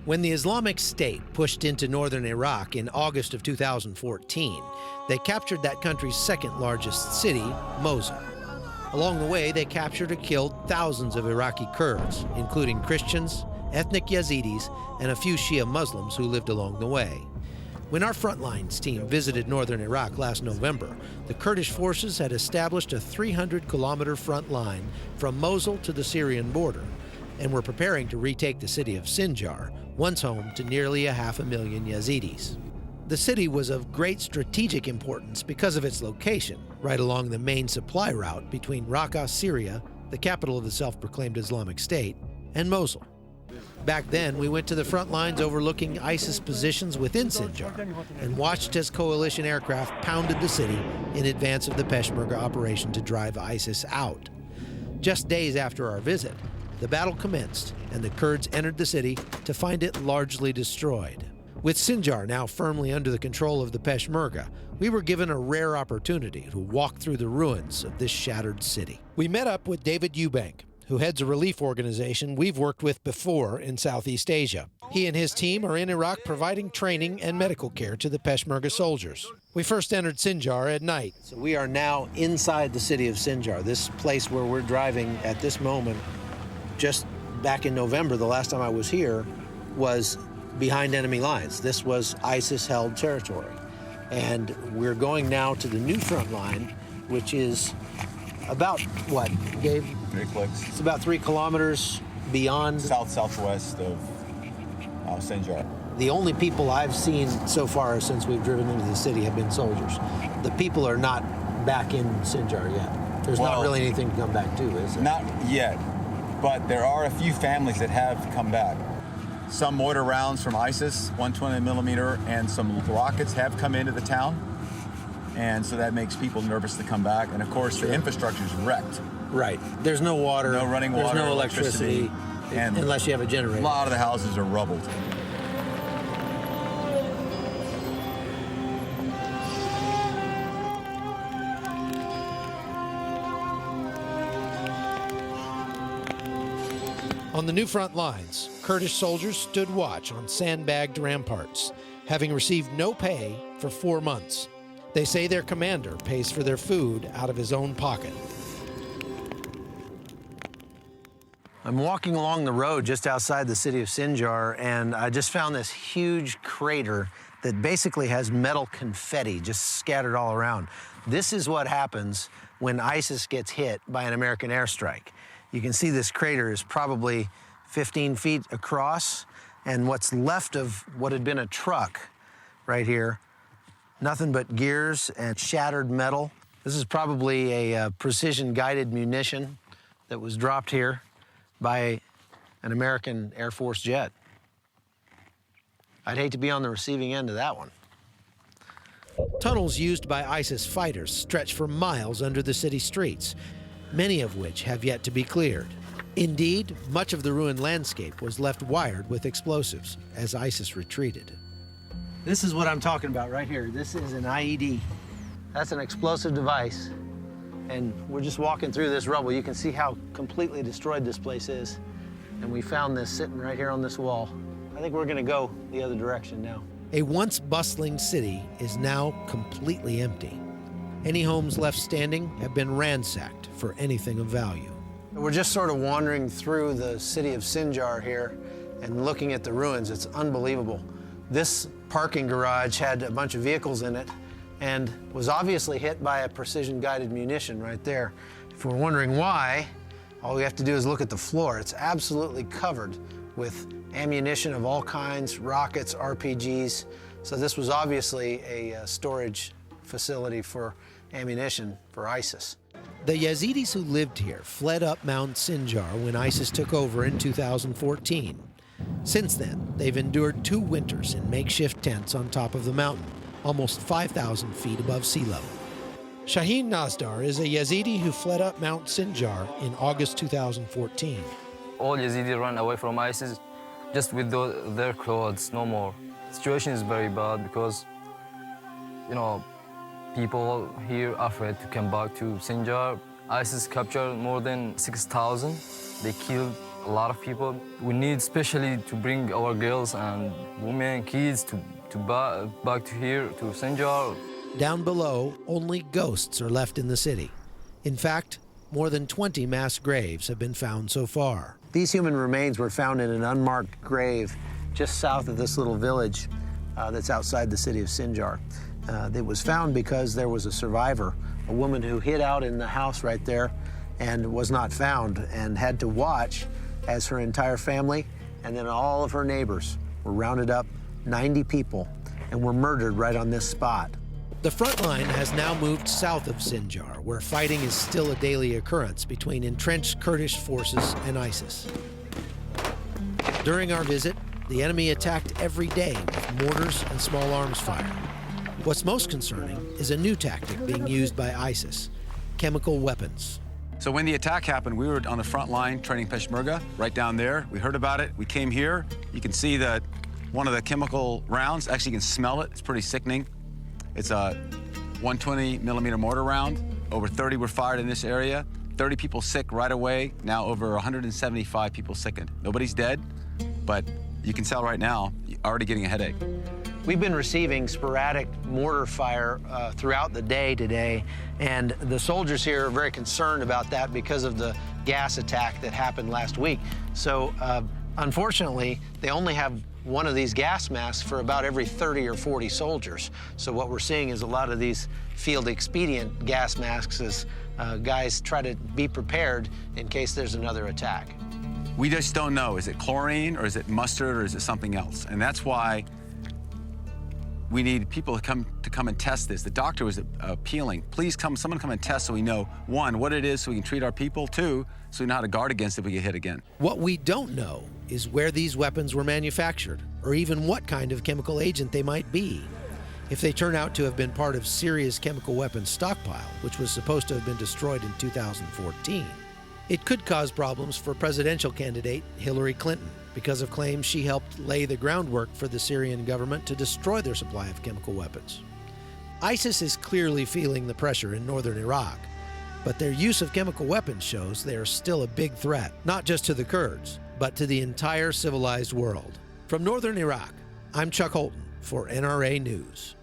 When the Islamic State pushed into northern Iraq in August of 2014, they captured that country's second largest city, Mosul. Along the way, they captured or killed thousands of Iraqi Kurds, including Christians, ethnic Yazidis, and a few Shia Muslims who lived along the way. When our Frontlines team visited northern Iraq last November, the Kurdish forces had established a 300-kilometer front line from Mosul to the Syrian border and were preparing to retake the city of Sinjar, once home to nearly 500,000 Yazidis. The city was of great strategic importance because of its location, right along the main supply route between Raqqa, Syria, the capital of the self-proclaimed Islamic State, and Mosul. Back then, we went to the front lines overlooking ISIS positions within Sinjar and watched as coalition aircraft pounded the city in advance of the Peshmerga operation to drive ISIS out. Just days after our visit, the battle commenced and the Kurds entered the city to find it largely destroyed. With Sinjar now firmly under the control of the Peshmerga, we were given a rare opportunity to walk through the ruins of this shattered city. We met up with David Eubank, who heads a relief organization we've worked with before in Southeast Asia. He and his team are in Iraq providing training and medical care to the Peshmerga soldiers. We first entered Sinjar at night. So we are now inside the city of Sinjar, this place where we're driving at this moment. Just back in November, the last time I was here, was behind enemy lines. This was ISIS-held territory. And we're going now to the new front line, which is about, what, Gabe? 3 clicks. It's about 3 kilometers beyond. Southwest of Sinjar. The only people I've seen so far since we've driven into the city have been soldiers. The people are not back in Sinjar yet. There's not really anything to come back to, is there? Not yet, but there are a few families that have come back. Some mortar rounds from ISIS, 120 millimeter, and some rockets have come into the town. And so that makes people nervous to come back. And of course, the infrastructure is wrecked. Right. There's no water. No running water. There's no electricity. And unless you have a generator. A lot of the houses are rubbled. On the new front lines, Kurdish soldiers stood watch on sandbagged ramparts, having received no pay for 4 months. They say their commander pays for their food out of his own pocket. I'm walking along the road just outside the city of Sinjar, and I just found this huge crater that basically has metal confetti just scattered all around. This is what happens when ISIS gets hit by an American airstrike. You can see this crater is probably 15 feet across, and what's left of what had been a truck right here, nothing but gears and shattered metal. This is probably a precision-guided munition that was dropped here by an American Air Force jet. I'd hate to be on the receiving end of that one. Tunnels used by ISIS fighters stretch for miles under the city streets, many of which have yet to be cleared. Indeed, much of the ruined landscape was left wired with explosives as ISIS retreated. This is what I'm talking about right here. This is an IED. That's an explosive device. And we're just walking through this rubble. You can see how completely destroyed this place is. And we found this sitting right here on this wall. I think we're gonna go the other direction now. A once bustling city is now completely empty. Any homes left standing have been ransacked for anything of value. We're just sort of wandering through the city of Sinjar here and looking at the ruins. It's unbelievable. This parking garage had a bunch of vehicles in it and was obviously hit by a precision-guided munition right there. If we're wondering why, all we have to do is look at the floor. It's absolutely covered with ammunition of all kinds, rockets, RPGs. So this was obviously a storage facility for ammunition for ISIS. The Yazidis who lived here fled up Mount Sinjar when ISIS took over in 2014. Since then, they've endured 2 winters in makeshift tents on top of the mountain, almost 5,000 feet above sea level. Shaheen Nazdar is a Yazidi who fled up Mount Sinjar in August 2014. All Yazidi run away from ISIS just with their clothes, no more. The situation is very bad because, you know, people here are afraid to come back to Sinjar. ISIS captured more than 6,000. They killed a lot of people. We need especially to bring our girls and women, kids back to here, to Sinjar. Down below, only ghosts are left in the city. In fact, more than 20 mass graves have been found so far. These human remains were found in an unmarked grave just south of this little village that's outside the city of Sinjar. It was found because there was a survivor, a woman who hid out in the house right there and was not found, and had to watch as her entire family and then all of her neighbors were rounded up, 90 people, and were murdered right on this spot. The front line has now moved south of Sinjar, where fighting is still a daily occurrence between entrenched Kurdish forces and ISIS. During our visit, the enemy attacked every day with mortars and small arms fire. What's most concerning is a new tactic being used by ISIS: chemical weapons. So when the attack happened, we were on the front line training Peshmerga, right down there. We heard about it. We came here. You can see that one of the chemical rounds, actually you can smell it. It's pretty sickening. It's a 120 millimeter mortar round. Over 30 were fired in this area. 30 people sick right away. Now over 175 people sickened. Nobody's dead, but you can tell right now, you're already getting a headache. We've been receiving sporadic mortar fire throughout the day today, and the soldiers here are very concerned about that because of the gas attack that happened last week. So unfortunately, they only have one of these gas masks for about every 30 or 40 soldiers. So what we're seeing is a lot of these field expedient gas masks as guys try to be prepared in case there's another attack. We just don't know. Is it chlorine, or is it mustard, or is it something else? And that's why we need people to come and test this. The doctor was appealing, please someone come and test so we know, one, what it is so we can treat our people, two, so we know how to guard against it if we get hit again. What we don't know is where these weapons were manufactured, or even what kind of chemical agent they might be. If they turn out to have been part of Syria's chemical weapons stockpile, which was supposed to have been destroyed in 2014, it could cause problems for presidential candidate Hillary Clinton, because of claims she helped lay the groundwork for the Syrian government to destroy their supply of chemical weapons. ISIS is clearly feeling the pressure in northern Iraq, but their use of chemical weapons shows they are still a big threat, not just to the Kurds, but to the entire civilized world. From northern Iraq, I'm Chuck Holton for NRA News.